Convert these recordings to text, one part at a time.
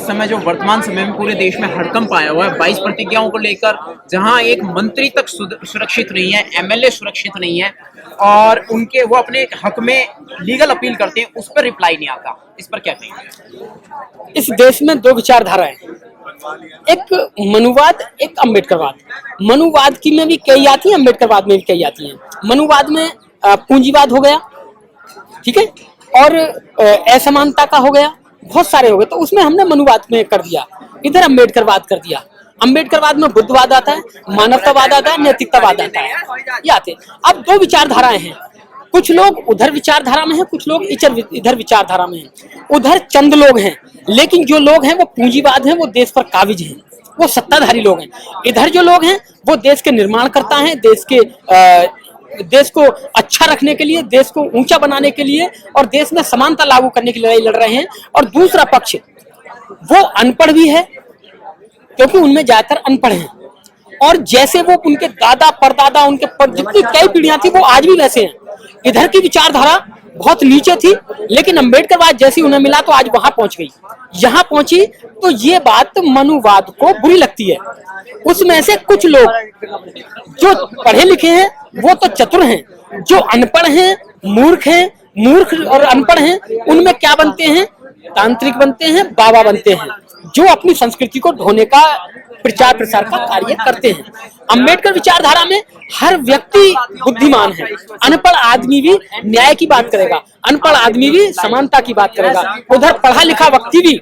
इस समय जो वर्तमान समय में पूरे देश में हड़कंप आया हुआ है 22 प्रतिज्ञाओं को लेकर, जहां एक मंत्री तक सुरक्षित नहीं है, एमएलए सुरक्षित नहीं है और उनके वो अपने हक में लीगल अपील करते हैं, उस पर रिप्लाई नहीं आता। इस पर क्या कहेंगे? इस देश में दो विचारधाराएं, एक मनुवाद, एक अम्बेडकरवाद। मनुवाद की में भी कई आती है, अम्बेडकरवाद में भी कई आती हैं। मनुवाद में पूंजीवाद हो गया, ठीक है, और असमानता का हो गया, बहुत सारे हो गए, तो उसमें हमने मनुवाद में कर दिया, इधर अम्बेडकरवाद कर दिया। अम्बेडकरवाद में बुद्धवाद आता है, मानवतावाद आता है, नैतिकतावाद आता है, ये आते। अब दो विचारधाराएं हैं, कुछ लोग उधर विचारधारा में हैं, कुछ लोग इधर विचारधारा में हैं। उधर चंद लोग हैं, लेकिन जो लोग हैं वो पूंजीवाद हैं, वो देश पर काबिज हैं, वो सत्ताधारी लोग हैं। इधर जो लोग हैं वो देश के निर्माण करता है, देश को अच्छा रखने के लिए, देश को ऊंचा बनाने के लिए और देश में समानता लागू करने की लड़ाई लड़ रहे हैं। और दूसरा पक्ष वो अनपढ़ भी है, क्योंकि उनमें ज्यादातर अनपढ़ हैं, और जैसे वो उनके दादा परदादा, उनके जितनी कई पीढ़ियां थी, वो आज भी वैसे हैं। इधर की विचारधारा बहुत नीचे थी, लेकिन अम्बेडकरवाद जैसी उन्हें मिला तो आज वहां पहुंच गई, यहाँ पहुंची। तो ये बात मनुवाद को बुरी लगती है। उसमें से कुछ लोग जो पढ़े लिखे हैं वो तो चतुर हैं, जो अनपढ़ हैं, मूर्ख और अनपढ़ हैं, उनमें क्या बनते हैं? तांत्रिक बनते हैं, बाबा बनते हैं, जो अपनी संस्कृति को ढोने का प्रचार प्रसार का कार्य करते हैं। अम्बेडकर विचारधारा में हर व्यक्ति बुद्धिमान है, अनपढ़ आदमी भी न्याय की बात करेगा, अनपढ़ आदमी भी समानता की बात करेगा, उधर पढ़ा लिखा व्यक्ति भी,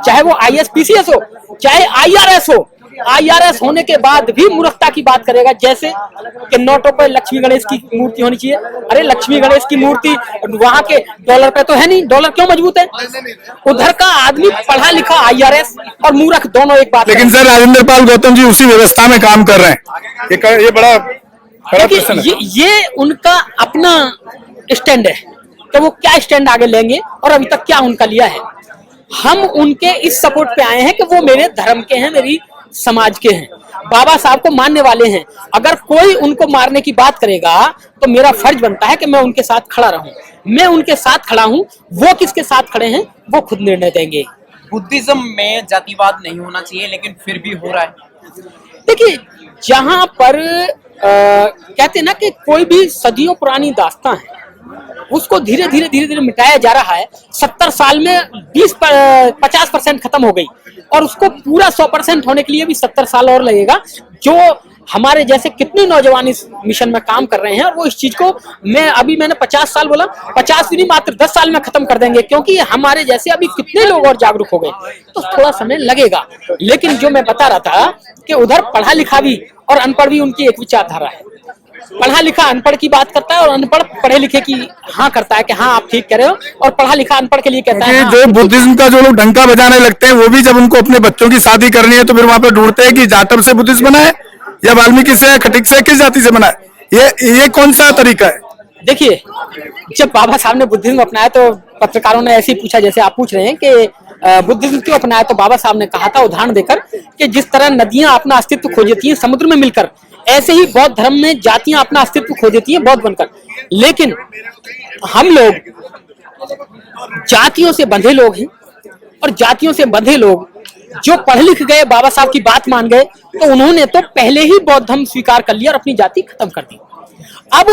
चाहे वो आईएएस पीसीएस हो, चाहे आईआरएस हो, आईआरएस होने के बाद भी मूर्खता की बात करेगा। जैसे कि नोटों पर लक्ष्मी गणेश की मूर्ति होनी चाहिए। अरे लक्ष्मी गणेश की मूर्ति वहां के डॉलर पे तो है नहीं, डॉलर क्यों मजबूत है? उधर का आदमी पढ़ा लिखा आईआरएस और मूर्ख दोनों एक बात। लेकिन सर राजेंद्र पाल गौतम जी उसी व्यवस्था में काम कर रहे हैं, ये बड़ा प्रश्न है। ये उनका अपना स्टैंड है, तो वो क्या स्टैंड आगे लेंगे और अभी तक क्या उनका लिया है। हम उनके इस सपोर्ट पे आए हैं कि वो मेरे धर्म के हैं, मेरी समाज के हैं, बाबा साहब को मानने वाले हैं। अगर कोई उनको मारने की बात करेगा तो मेरा फर्ज बनता है कि मैं उनके साथ खड़ा रहूं। मैं उनके साथ खड़ा हूं, वो किसके साथ खड़े हैं वो खुद निर्णय देंगे। बुद्धिज्म में जातिवाद नहीं होना चाहिए, लेकिन फिर भी हो रहा है। देखिए, जहां पर कहते हैं ना कि कोई भी सदियों पुरानी दास्तां है, उसको धीरे धीरे मिटाया जा रहा है। 70 साल में 50% खत्म हो गई, और उसको पूरा 100% होने के लिए भी 70 साल और लगेगा। जो हमारे जैसे कितने नौजवान इस मिशन में काम कर रहे हैं, और वो इस चीज को मैंने 50 साल बोला, 50 भी नहीं, मात्र 10 साल में खत्म कर देंगे, क्योंकि हमारे जैसे अभी कितने लोग और जागरूक हो गए, तो थोड़ा समय लगेगा। लेकिन जो मैं बता रहा था कि उधर पढ़ा लिखा भी और अनपढ़ भी उनकी एक विचारधारा है। पढ़ा लिखा अनपढ़ की बात करता है, और अनपढ़ पढ़े लिखे की हाँ करता है कि हाँ आप ठीक कह रहे हो, और पढ़ा लिखा अनपढ़ के लिए कहता है हाँ। जो बुद्धिज्म का जो लोग डंका बजाने लगते हैं, वो भी जब उनको अपने बच्चों की शादी करनी है तो फिर वहां पे ढूंढते हैं कि जाटव से बुद्धिज्म बना है या वाल्मीकि से, खटिक से, किस जाति से बना है। ये कौन सा तरीका है? देखिए, जब बाबा साहब ने बुद्धिज्म अपनाया तो पत्रकारों ने ऐसे ही पूछा जैसे आप पूछ रहे हैं कि बुद्धिज्म क्यों अपनाया, तो बाबा साहब ने कहा था उदाहरण देकर कि जिस तरह नदियां अपना अस्तित्व खो देती हैं समुद्र में मिलकर, ऐसे ही बौद्ध धर्म में जातियां अपना अस्तित्व खो देती हैं बौद्ध बनकर। लेकिन हम लोग जातियों से बंधे लोग हैं, और जातियों से बंधे लोग जो पढ़ लिख गए, बाबा साहब की बात मान गए, तो उन्होंने तो पहले ही बौद्ध धर्म स्वीकार कर लिया और अपनी जाति खत्म कर दी। अब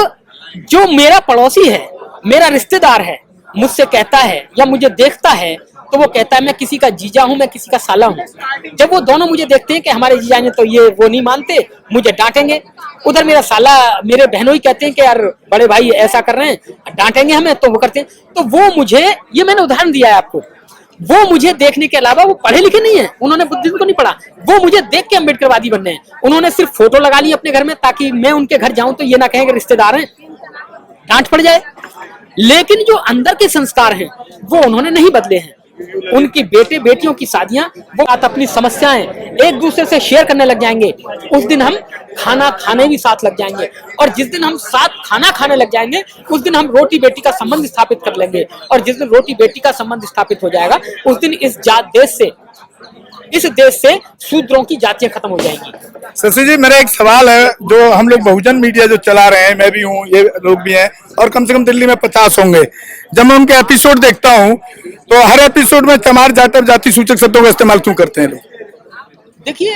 जो मेरा पड़ोसी है, मेरा रिश्तेदार है, मुझसे कहता है या मुझे देखता है, तो वो कहता है मैं किसी का जीजा हूं, मैं किसी का साला हूं। जब वो दोनों मुझे देखते हैं कि हमारे जीजा ने तो ये वो नहीं मानते, मुझे डांटेंगे। उधर मेरा साला, मेरे बहनों ही कहते हैं कि यार बड़े भाई ऐसा कर रहे हैं, डांटेंगे हमें, तो वो करते हैं। तो वो मुझे, ये मैंने उदाहरण दिया है आपको, वो मुझे देखने के अलावा, वो पढ़े लिखे नहीं है, उन्होंने बुद्धिज्म को नहीं पढ़ा, वो मुझे देख के अम्बेडकरवादी बनने हैं। उन्होंने सिर्फ फोटो लगा ली अपने घर में, ताकि मैं उनके घर जाऊं तो ये ना कहें कि रिश्तेदार हैं, डांट पड़ जाए। लेकिन जो अंदर के संस्कार हैं वो उन्होंने नहीं बदले हैं। उनकी बेटे बेटियों की शादियां, वो अपनी समस्याएं एक दूसरे से शेयर करने लग जाएंगे, उस दिन हम खाना खाने भी साथ लग जाएंगे। और जिस दिन हम साथ खाना खाने लग जाएंगे, उस दिन हम रोटी बेटी का संबंध स्थापित कर लेंगे। और जिस दिन रोटी बेटी का संबंध स्थापित हो जाएगा, उस दिन इस देश से शूद्रों की जातियां खत्म हो जाएंगी। शशि जी, मेरा एक सवाल है। जो हम लोग बहुजन मीडिया जो चला रहे हैं, मैं भी हूँ, ये लोग भी हैं, और कम से कम दिल्ली में 50 होंगे। जब मैं उनके एपिसोड देखता हूँ तो हर एपिसोड में चमार जाटव जाति सूचक शब्दों का इस्तेमाल क्यों करते हैं लोग? देखिए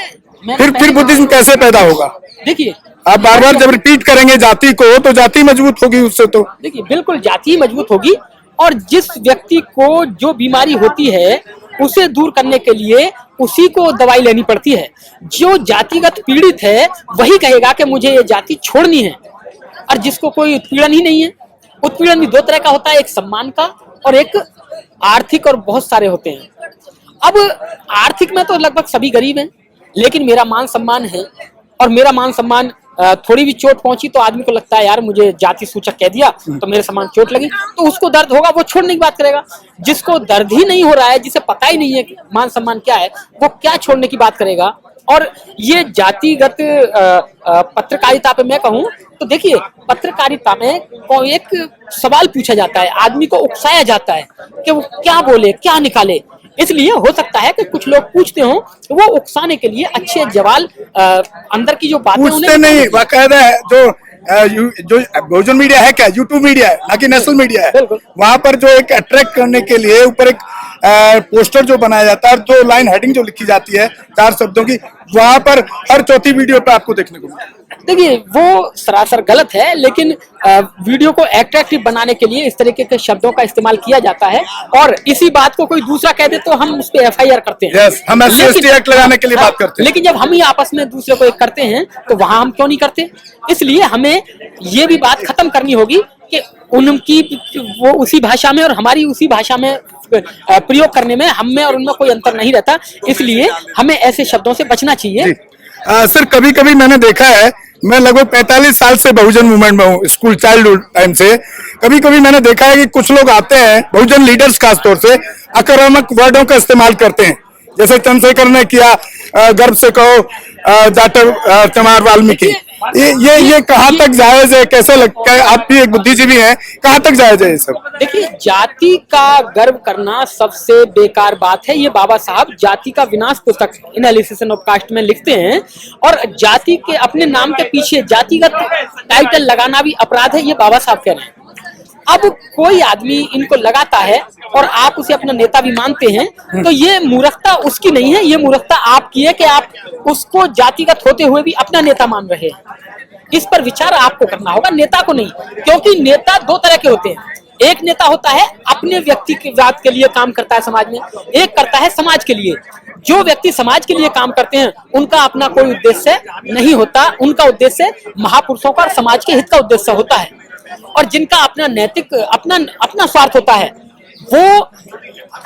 फिर बुद्धिज्म कैसे पैदा होगा? देखिए आप बार बार जब रिपीट करेंगे जाति को, तो जाति मजबूत होगी उससे। तो देखिए बिल्कुल जाति मजबूत होगी, और जिस व्यक्ति को जो बीमारी होती है उसे दूर करने के लिए उसी को दवाई लेनी पड़ती है। जो जातिगत पीड़ित है वही कहेगा कि मुझे ये जाति छोड़नी है, और जिसको कोई उत्पीड़न ही नहीं है। उत्पीड़न भी दो तरह का होता है, एक सम्मान का और एक आर्थिक, और बहुत सारे होते हैं। अब आर्थिक में तो लगभग सभी गरीब हैं, लेकिन मेरा मान सम्मान है, और मेरा मान सम्मान थोड़ी भी चोट पहुंची तो आदमी को लगता है यार मुझे जाति सूचक कह दिया तो मेरे सम्मान चोट लगी, तो उसको दर्द होगा, वो छोड़ने की बात करेगा। जिसको दर्द ही नहीं हो रहा है, जिसे पता ही नहीं है कि मान सम्मान क्या है, वो क्या छोड़ने की बात करेगा। और ये जातिगत पत्रकारिता पे मैं कहूँ तो देखिए, पत्रकारिता में कोई एक सवाल पूछा जाता है, आदमी को उकसाया जाता है कि वो क्या बोले, क्या निकाले। इसलिए हो सकता है कि कुछ लोग पूछते हो, वो उकसाने के लिए अच्छे जवाब, अंदर की जो बातें पूछते नहीं, बाकायदा है। जो बहुजन मीडिया है क्या, यूट्यूब मीडिया है, ना कि नेशनल मीडिया है। वहां पर जो एक अट्रैक्ट करने के लिए ऊपर एक पोस्टर जो बनाया जाता है, जो लाइन हेडिंग जो लिखी जाती है 4 शब्दों की, वहां पर हर चौथी वीडियो पे आपको देखने को मिलता है। देखिए वो सरासर गलत है, लेकिन वीडियो को अट्रैक्टिव बनाने के लिए इस तरीके के शब्दों का इस्तेमाल किया जाता है, और इसी बात को कोई दूसरा कह दे तो हम उस पर FIR करते हैं। yes, हम SC/ST एक्ट लगाने के लिए बात करते हैं। लेकिन जब हम ही आपस में दूसरे को एक करते हैं तो वहां हम क्यों नहीं करते? इसलिए हमें ये भी बात खत्म करनी होगी कि उनकी वो उसी भाषा में और हमारी उसी भाषा में प्रयोग करने में हम में और उनमें कोई अंतर नहीं रहता। इसलिए हमें ऐसे शब्दों से बचना चाहिए। सर, कभी कभी मैंने देखा है, मैं लगभग 45 साल से बहुजन मूवमेंट में हूँ, स्कूल चाइल्डहुड टाइम से। कभी कभी मैंने देखा है कि कुछ लोग आते हैं, बहुजन लीडर्स खासतौर से, आक्रामक वर्डों का इस्तेमाल करते हैं। जैसे चंद्रशेखर ने किया, गर्व से कहो जाटव चमार वाल्मीकि। ये कहाँ तक जायज है, कैसे लगता है? आप भी एक बुद्धिजीवी हैं, कहाँ तक जायज है ये सब? देखिए, जाति का गर्व करना सबसे बेकार बात है। ये बाबा साहब जाति का विनाश पुस्तक एनालिसिस ऑफ कास्ट में लिखते हैं, और जाति के अपने नाम के पीछे जातिगत टाइटल लगाना भी अपराध है, ये बाबा साहब कह रहे हैं। अब कोई आदमी इनको लगाता है और आप उसे अपना नेता भी मानते हैं, तो ये मूर्खता उसकी नहीं है, ये मूर्खता आपकी है कि आप उसको जातिगत होते हुए भी अपना नेता मान रहे हैं। इस पर विचार आपको करना होगा, नेता को नहीं। क्योंकि नेता दो तरह के होते हैं। एक नेता होता है अपने व्यक्तिगत के लिए काम करता है समाज में, एक करता है समाज के लिए। जो व्यक्ति समाज के लिए काम करते हैं उनका अपना कोई उद्देश्य नहीं होता, उनका उद्देश्य महापुरुषों का और समाज के हित का उद्देश्य होता है। और जिनका अपना नैतिक अपना स्वार्थ होता है, वो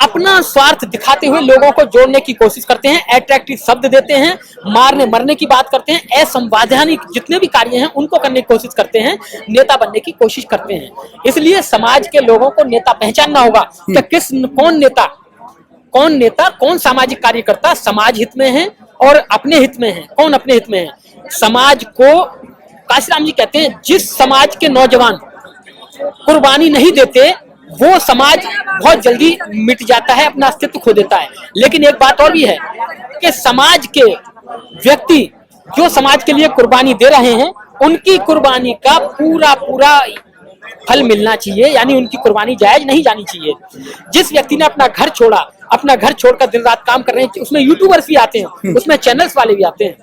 अपना स्वार्थ दिखाते हुए लोगों को जोड़ने की कोशिश करते हैं, अट्रैक्टिव शब्द देते हैं, मारने मरने की बात करते हैं, असंवैधानिक जितने भी कार्य हैं उनको करने की कोशिश करते हैं, नेता बनने की कोशिश करते हैं। इसलिए समाज के लोगों को नेता पहचानना होगा कि कौन नेता कौन सामाजिक कार्यकर्ता समाज हित में है और अपने हित में है। कौन अपने हित में है? समाज को काशीराम जी कहते हैं, जिस समाज के नौजवान कुर्बानी नहीं देते वो समाज बहुत जल्दी मिट जाता है, अपना अस्तित्व खो देता है। लेकिन एक बात और भी है कि समाज के व्यक्ति जो समाज के लिए कुर्बानी दे रहे हैं, उनकी कुर्बानी का पूरा फल मिलना चाहिए, यानी उनकी कुर्बानी जायज नहीं जानी चाहिए। जिस व्यक्ति ने अपना घर छोड़ा, अपना घर छोड़कर दिन रात काम कर रहे हैं, उसमें यूट्यूबर्स भी आते हैं, उसमें चैनल्स वाले भी आते हैं,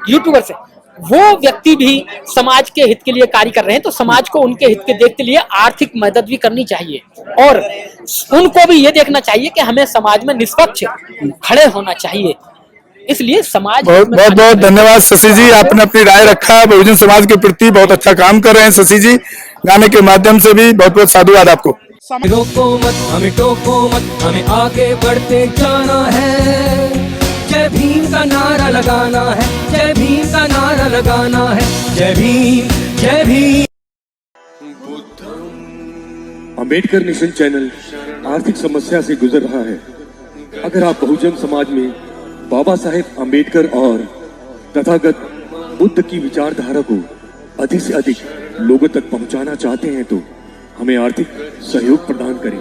यूट्यूबर्स, वो व्यक्ति भी समाज के हित के लिए कार्य कर रहे हैं, तो समाज को उनके हित के देखते लिए आर्थिक मदद भी करनी चाहिए, और उनको भी ये देखना चाहिए कि हमें समाज में निष्पक्ष खड़े होना चाहिए। इसलिए समाज बहुत धन्यवाद शशि जी, आपने अपनी राय रखा, बहुजन समाज के प्रति बहुत अच्छा काम कर रहे हैं शशि जी। गाने के माध्यम से भी बहुत बहुत साधुवाद आपको। रोको मत, हमें टोको मत, हमें आगे बढ़ते जाना है। जय भीम का नारा लगाना है, जय भीम का नारा लगाना है, जय भीम जय भीम। अंबेडकर नेशन चैनल आर्थिक समस्या से गुजर रहा है। अगर आप बहुजन समाज में बाबा साहेब अंबेडकर और तथागत बुद्ध की विचारधारा को अधिक से अधिक लोगों तक पहुंचाना चाहते हैं तो हमें आर्थिक सहयोग प्रदान करें,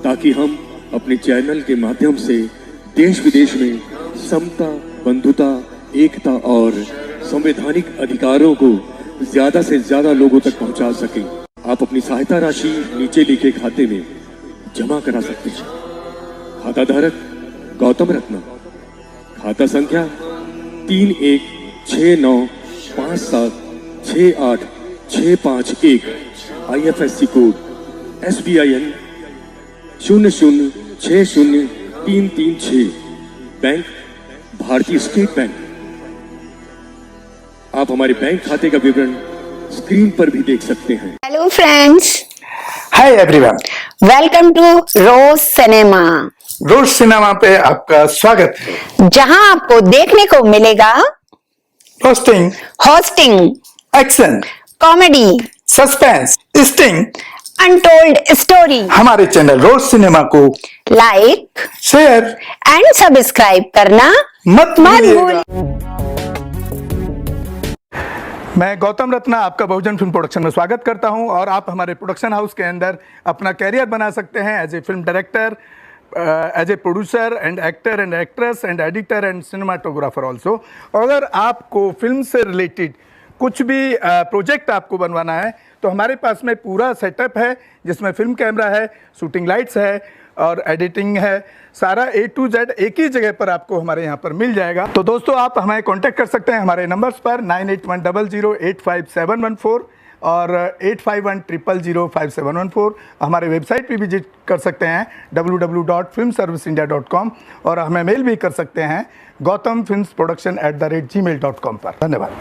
ताकि हम अपने चैनल के माध्यम से देश विदेश में समता, बंधुता, एकता और संवैधानिक अधिकारों को ज्यादा से ज्यादा लोगों तक पहुंचा सकें। आप अपनी सहायता राशि नीचे लिखे खाते में जमा करा सकते हैं। खाता धारक गौतम रत्ना, खाता संख्या 3169576865 IFSC कोड SBIN 0060336, बैंक भारतीय स्टेट बैंक। आप हमारे बैंक खाते का विवरण स्क्रीन पर भी देख सकते हैं। Hello friends, hi everyone, welcome to rose cinema, rose cinema पे आपका स्वागत है। जहां आपको देखने को मिलेगा roasting, hosting, action, comedy, suspense, sting. Untold story. हमारे चैनल रोज सिनेमा को लाइक, शेयर एंड सब्सक्राइब करना मत भूलिएगा। भूलिए। मैं गौतम रत्ना आपका बहुजन फिल्म प्रोडक्शन में स्वागत करता हूं और आप हमारे प्रोडक्शन हाउस के अंदर अपना कैरियर बना सकते हैं as a film director, as a producer and actor and actress and editor and cinematographer also. अगर आपको फिल्म से रिलेटेड कुछ भी प्रोजेक्ट आपको बनवाना है तो हमारे पास में पूरा सेटअप है, जिसमें फिल्म कैमरा है, शूटिंग लाइट्स है और एडिटिंग है। सारा A to Z एक ही जगह पर आपको हमारे यहाँ पर मिल जाएगा। तो दोस्तों, आप हमें कांटेक्ट कर सकते हैं हमारे नंबर्स पर 9810085714 और 8510005714। हमारे वेबसाइट पे विजिट कर सकते हैं www.filmserviceindia.com और हमें मेल भी कर सकते हैं gautamfilmsproduction@gmail.com पर। धन्यवाद।